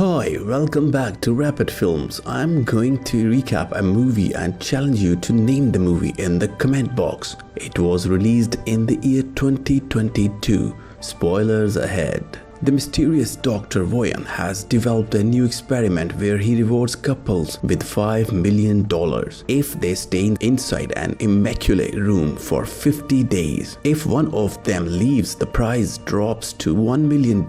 Hi, welcome back to Rapid Films. I'm going to recap a movie and challenge you to name the movie in the comment box. It was released in the year 2022. Spoilers ahead. The mysterious Dr. Voyan has developed a new experiment where he rewards couples with $5 million if they stay inside an immaculate room for 50 days. If one of them leaves, the prize drops to $1 million.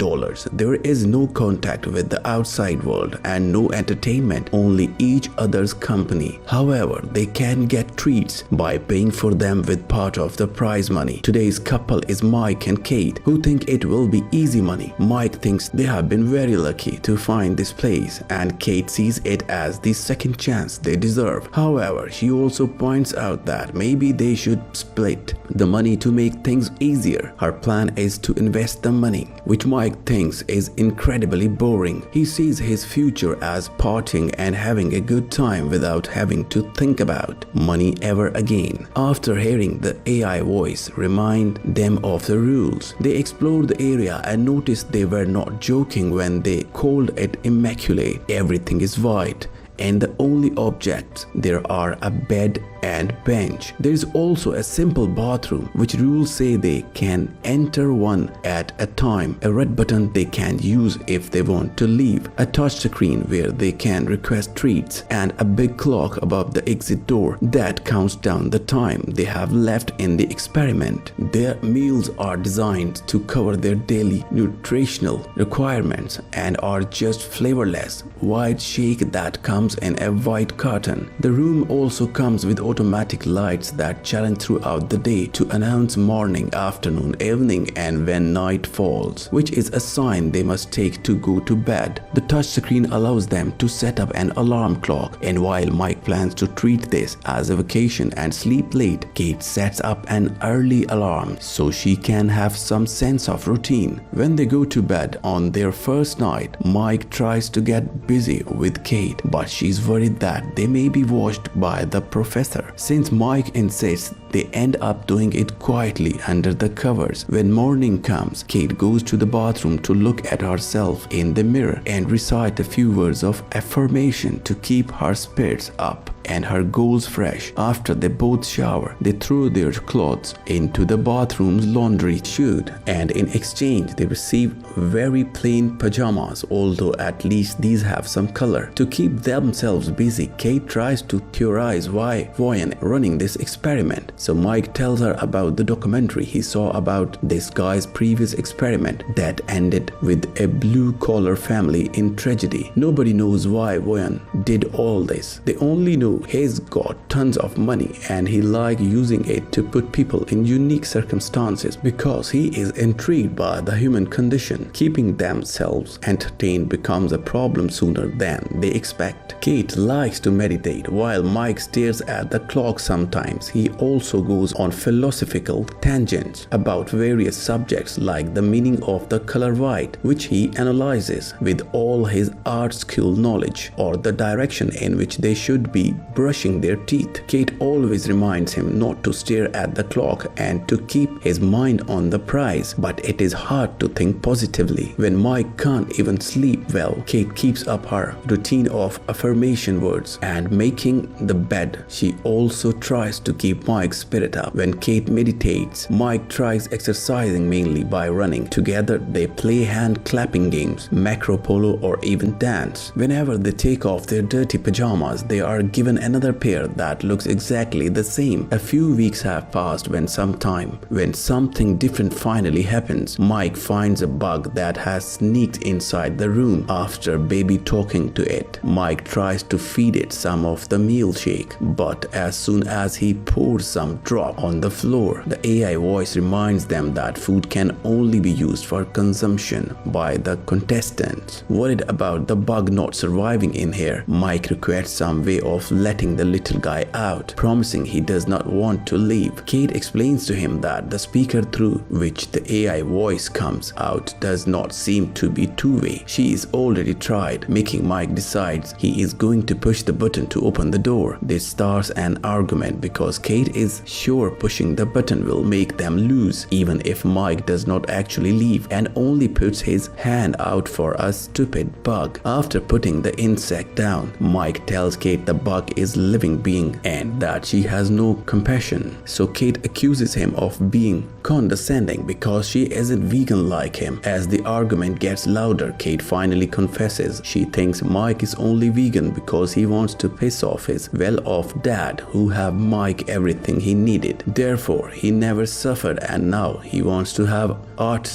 There is no contact with the outside world and no entertainment, only each other's company. However, they can get treats by paying for them with part of the prize money. Today's couple is Mike and Kate, who think it will be easy money. Mike thinks they have been very lucky to find this place, and Kate sees it as the second chance they deserve. However, she also points out that maybe they should split the money to make things easier. Her plan is to invest the money, which Mike thinks is incredibly boring. He sees his future as partying and having a good time without having to think about money ever again. After hearing the AI voice remind them of the rules, they explore the area and notice they were not joking when they called it immaculate. Everything is white, and the only objects there are a bed and bench. There is also a simple bathroom, which rules say they can enter one at a time, a red button they can use if they want to leave, a touch screen where they can request treats, and a big clock above the exit door that counts down the time they have left in the experiment. Their meals are designed to cover their daily nutritional requirements and are just flavorless white shake that comes in a white carton. The room also comes with automatic lights that challenge throughout the day to announce morning, afternoon, evening, and when night falls, which is a sign they must take to go to bed. The touchscreen allows them to set up an alarm clock, and while Mike plans to treat this as a vacation and sleep late, Kate sets up an early alarm so she can have some sense of routine. When they go to bed on their first night, Mike tries to get busy with Kate, but she's worried that they may be watched by the professor. Since Mike insists, they end up doing it quietly under the covers. When morning comes, Kate goes to the bathroom to look at herself in the mirror and recite a few words of affirmation to keep her spirits up and her goals fresh. After they both shower, they throw their clothes into the bathroom's laundry chute, and in exchange they receive very plain pajamas, although at least these have some color. To keep themselves busy, Kate tries to theorize why Voyan running this experiment. So Mike tells her about the documentary he saw about this guy's previous experiment that ended with a blue-collar family in tragedy. Nobody knows why Voyan did all this. They only know he's got tons of money and he likes using it to put people in unique circumstances because he is intrigued by the human condition. Keeping themselves entertained becomes a problem sooner than they expect. Kate likes to meditate while Mike stares at the clock sometimes. He also goes on philosophical tangents about various subjects like the meaning of the color white, which he analyzes with all his art school knowledge, or the direction in which they should be brushing their teeth. Kate always reminds him not to stare at the clock and to keep his mind on the prize, but it is hard to think positively when Mike can't even sleep well. Kate keeps up her routine of affirmation words and making the bed. She also tries to keep Mike's spirit up. When Kate meditates, Mike tries exercising mainly by running. Together they play hand clapping games, macro polo, or even dance. Whenever they take off their dirty pajamas, they are given another pair that looks exactly the same. A few weeks have passed when something different finally happens. Mike finds a bug that has sneaked inside the room after baby talking to it. Mike tries to feed it some of the meal shake, but as soon as he pours some drop on the floor, the AI voice reminds them that food can only be used for consumption by the contestants. Worried about the bug not surviving in here, Mike requests some way of letting the little guy out, promising he does not want to leave. Kate explains to him that the speaker through which the AI voice comes out does not seem to be two-way. She is already tried, making Mike decides he is going to push the button to open the door. This starts an argument because Kate is is sure pushing the button will make them lose, even if Mike does not actually leave and only puts his hand out for a stupid bug. After putting the insect down, Mike tells Kate the bug is a living being and that she has no compassion. So Kate accuses him of being condescending because she isn't vegan like him. As the argument gets louder, Kate finally confesses she thinks Mike is only vegan because he wants to piss off his well-off dad who have Mike everything he needed. Therefore, he never suffered and now he wants to have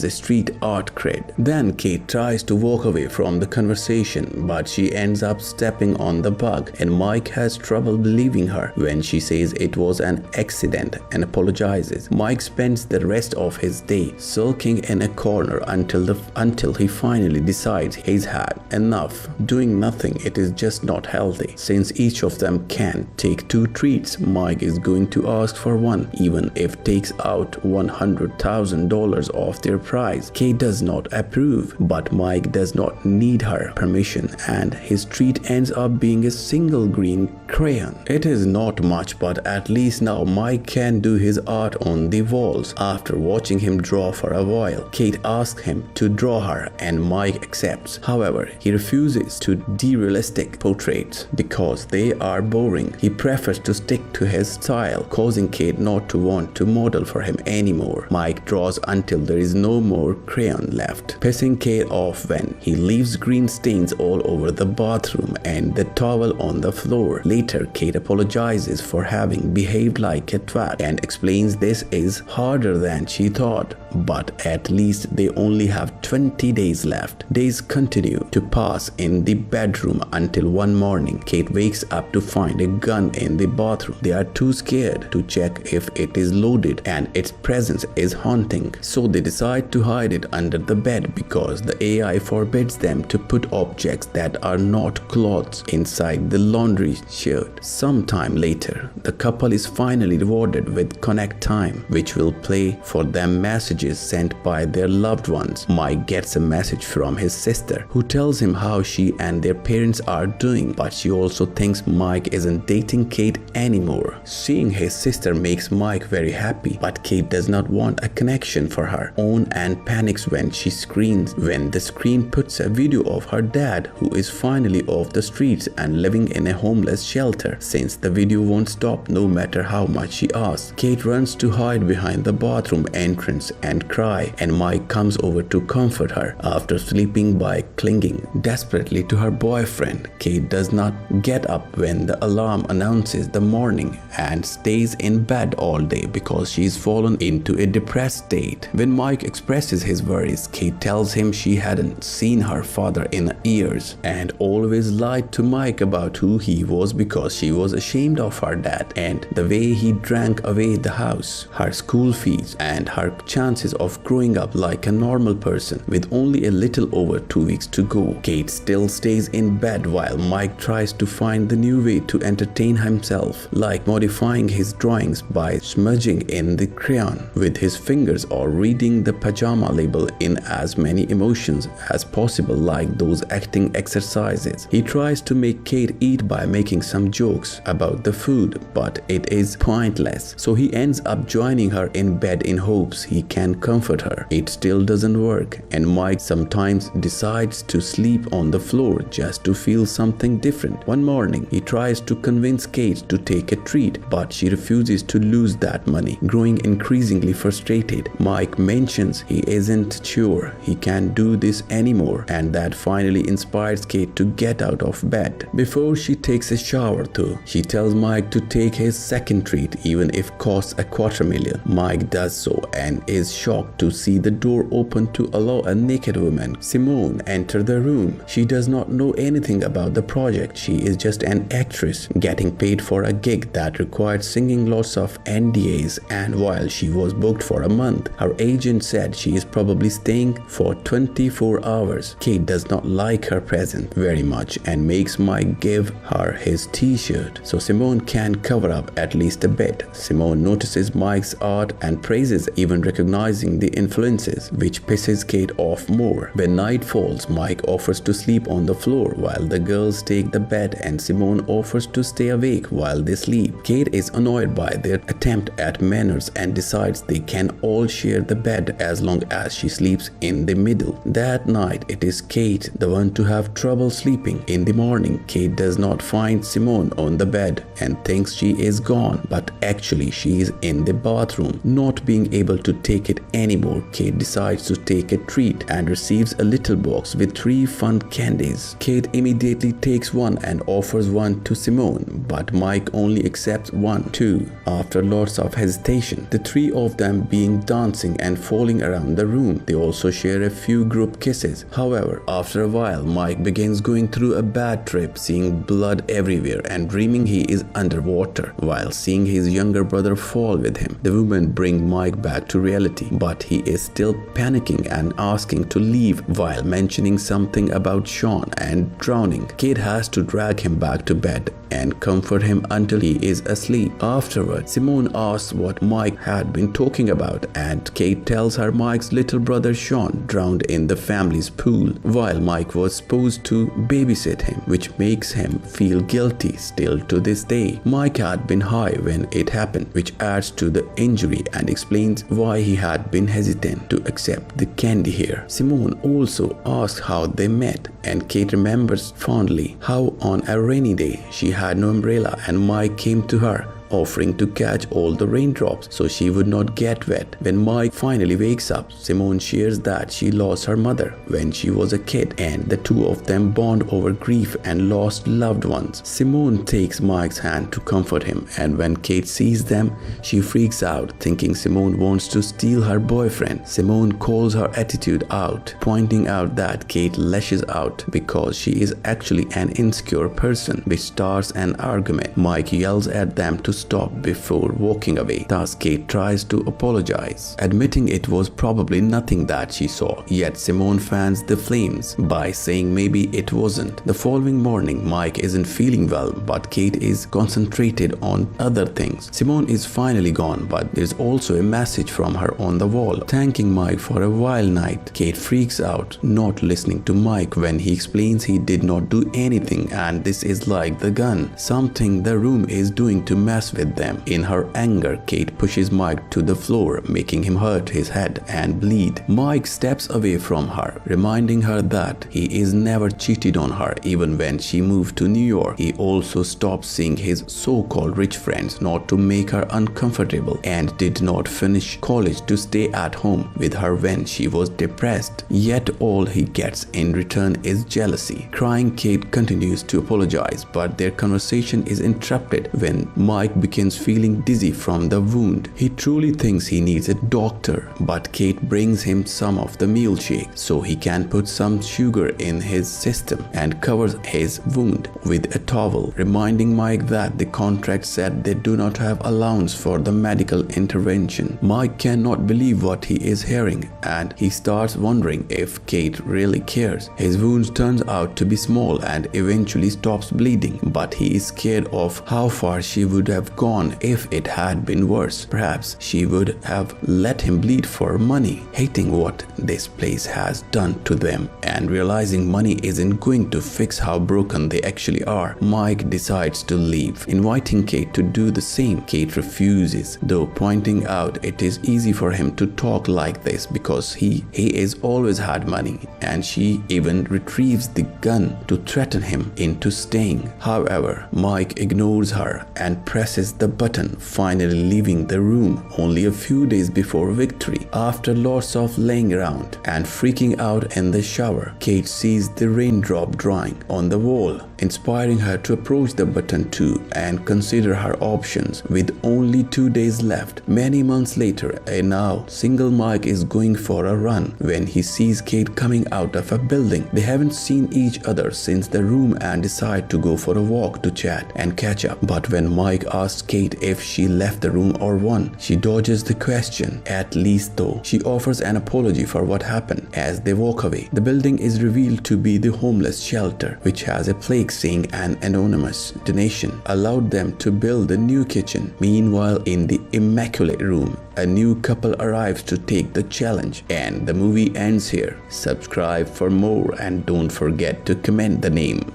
street art cred. Then Kate tries to walk away from the conversation, but she ends up stepping on the bug and Mike has trouble believing her when she says it was an accident and apologizes. Mike spends the rest of his day sulking in a corner until he finally decides he's had enough. Doing nothing, it is just not healthy. Since each of them can take 2 treats, Mike is going to ask for one, even if takes out $100,000 off their price. Kate does not approve, but Mike does not need her permission and his treat ends up being a single green crayon. It is not much, but at least now Mike can do his art on the walls. After watching him draw for a while, Kate asks him to draw her and Mike accepts. However, he refuses to do realistic portraits because they are boring. He prefers to stick to his style, causing Kate not to want to model for him anymore. Mike draws until there is no more crayon left, pissing Kate off when he leaves green stains all over the bathroom and the towel on the floor. Later, Kate apologizes for having behaved like a twat and explains this is harder than she thought, but at least they only have 20 days left. Days continue to pass in the bedroom until one morning, Kate wakes up to find a gun in the bathroom. They are too scared to check if it is loaded and its presence is haunting, so they decide to hide it under the bed because the AI forbids them to put objects that are not clothes inside the laundry chute. Sometime later, the couple is finally rewarded with Connect Time, which will play for them messages sent by their loved ones. Mike gets a message from his sister who tells him how she and their parents are doing, but she also thinks Mike isn't dating Kate anymore. Seeing his sister makes Mike very happy, but Kate does not want a connection for her own and panics when the screen puts a video of her dad who is finally off the streets and living in a homeless shelter. Since the video won't stop no matter how much she asks, Kate runs to hide behind the bathroom entrance and cry, and Mike comes over to comfort her after sleeping by clinging desperately to her boyfriend. Kate does not get up when the alarm announces the morning and stays in bed all day because she's fallen into a depressed state. When Mike expresses his worries, Kate tells him she hadn't seen her father in years and always lied to Mike about who he was because she was ashamed of her dad and the way he drank away the house, her school fees, and her chances of growing up like a normal person with only a little over 2 weeks to go. Kate still stays in bed while Mike tries to find the new way to entertain himself, like modifying his drawings by smudging in the crayon with his fingers or reading the pajama label in as many emotions as possible, like those acting exercises. He tries to make Kate eat by making some jokes about the food, but it is pointless, so he ends up joining her in bed in hopes he can comfort her. It still doesn't work, and Mike sometimes decides to sleep on the floor just to feel something different. One morning, he tries to convince Kate to take a treat, but she refuses to lose that money. Growing increasingly frustrated, Mike mentions he isn't sure he can do this anymore, and that finally inspires Kate to get out of bed. Before she takes a shower though, she tells Mike to take his second treat even if costs $250,000. Mike does so and is shocked to see the door open to allow a naked woman, Simone, enter the room. She does not know anything about the project. She is just an actress getting paid for a gig that required singing lots of NDAs, and while she was booked for a month, her agent said she is probably staying for 24 hours. Kate does not like her present very much and makes Mike give her his t-shirt so Simone can cover up at least a bit. Simone notices Mike's art and praises, even recognizing the influences, which pisses Kate off more. When night falls, Mike offers to sleep on the floor while the girls take the bed and Simone offers to stay awake while they sleep. Kate is annoyed by their attempt at manners and decides they can all share the bed as long as she sleeps in the middle. That night, it is Kate, the one to have trouble sleeping. In the morning, Kate does not find Simone on the bed and thinks she is gone, but actually she is in the bathroom. Not being able to take it anymore, Kate decides to take a treat and receives a little box with 3 fun candies. Kate immediately takes one and offers one to Simone, but Mike only accepts one too. After lots of hesitation, the 3 of them being dancing and falling around the room, they also share a few group kisses. However, after a while, Mike begins going through a bad trip, seeing blood everywhere and dreaming he is underwater while seeing his younger brother fall with him. The women bring Mike back to reality, but he is still panicking and asking to leave while mentioning something about Sean and drowning. Kate has to drag him back to bed and comfort him until he is asleep. Afterwards, Simone asks what Mike had been talking about, and Kate tells her Mike's little brother Sean drowned in the family's pool while Mike was supposed to babysit him, which makes him feel guilty still to this day. Mike had been high when it happened, which adds to the injury and explains why he had been hesitant to accept the candy here. Simone also asks how they met, and Kate remembers fondly how on a rainy day she had no umbrella and Mike came to her offering to catch all the raindrops so she would not get wet. When Mike finally wakes up, Simone shares that she lost her mother when she was a kid, and the 2 of them bond over grief and lost loved ones. Simone takes Mike's hand to comfort him, and when Kate sees them, she freaks out, thinking Simone wants to steal her boyfriend. Simone calls her attitude out, pointing out that Kate lashes out because she is actually an insecure person, which starts an argument. Mike yells at them to stop before walking away. Thus, Kate tries to apologize, admitting it was probably nothing that she saw. Yet Simone fans the flames by saying maybe it wasn't. The following morning, Mike isn't feeling well, but Kate is concentrated on other things. Simone is finally gone, but there's also a message from her on the wall, thanking Mike for a wild night. Kate freaks out, not listening to Mike when he explains he did not do anything and this is like the gun, something the room is doing to mess with them. In her anger, Kate pushes Mike to the floor, making him hurt his head and bleed. Mike steps away from her, reminding her that he is never cheated on her even when she moved to New York. He also stopped seeing his so-called rich friends not to make her uncomfortable and did not finish college to stay at home with her when she was depressed. Yet all he gets in return is jealousy. Crying, Kate continues to apologize, but their conversation is interrupted when Mike begins feeling dizzy from the wound. He truly thinks he needs a doctor, but Kate brings him some of the milkshake so he can put some sugar in his system and covers his wound with a towel, reminding Mike that the contract said they do not have allowance for the medical intervention. Mike cannot believe what he is hearing, and he starts wondering if Kate really cares. His wound turns out to be small and eventually stops bleeding, but he is scared of how far she would have gone if it had been worse. Perhaps she would have let him bleed for money. Hating what this place has done to them and realizing money isn't going to fix how broken they actually are, Mike decides to leave, inviting Kate to do the same. Kate refuses, though pointing out it is easy for him to talk like this because he is always had money, and she even retrieves the gun to threaten him into staying. However, Mike ignores her and presses the button, finally leaving the room only a few days before victory. After lots of laying around and freaking out in the shower, Kate sees the raindrop drawing on the wall, inspiring her to approach the button too and consider her options. With only 2 days left, many months later, a now single Mike is going for a run when he sees Kate coming out of a building. They haven't seen each other since the room and decide to go for a walk to chat and catch up. But when Mike asks Kate if she left the room or won, she dodges the question. At least though, she offers an apology for what happened. As they walk away, the building is revealed to be the homeless shelter, which has a plaque saying an anonymous donation allowed them to build a new kitchen. Meanwhile, in the Immaculate Room, a new couple arrives to take the challenge, and the movie ends here. Subscribe for more and don't forget to comment the name.